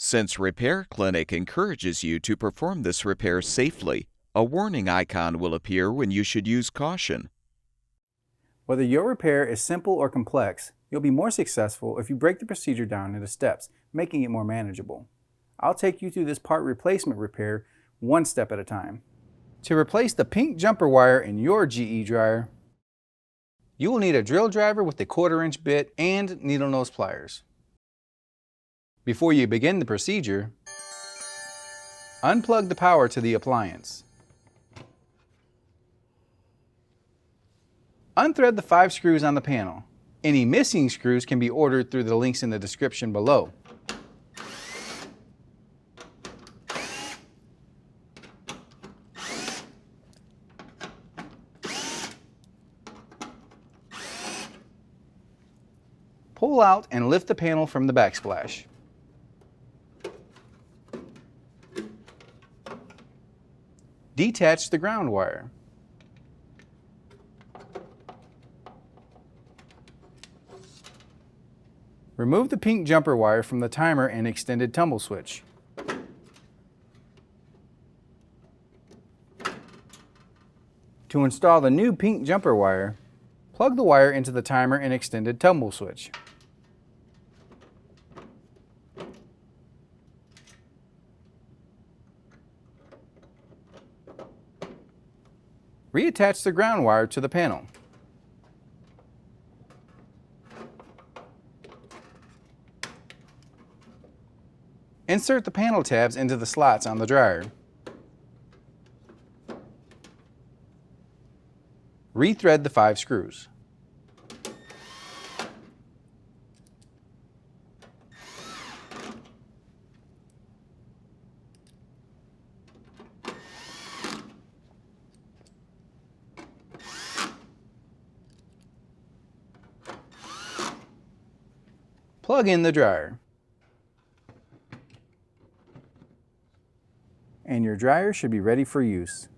Since Repair Clinic encourages you to perform this repair safely, a warning icon will appear when you should use caution. Whether your repair is simple or complex, you'll be more successful if you break the procedure down into steps, making it more manageable. I'll take you through this part replacement repair one step at a time. To replace the pink jumper wire in your GE dryer, you will need a drill driver with a 1/4-inch bit and needle nose pliers. Before you begin the procedure, unplug the power to the appliance. Unthread the 5 screws on the panel. Any missing screws can be ordered through the links in the description below. Pull out and lift the panel from the backsplash. Detach the ground wire. Remove the pink jumper wire from the timer and extended tumble switch. To install the new pink jumper wire, plug the wire into the timer and extended tumble switch. Reattach the ground wire to the panel. Insert the panel tabs into the slots on the dryer. Rethread the 5 screws. Plug in the dryer. And your dryer should be ready for use.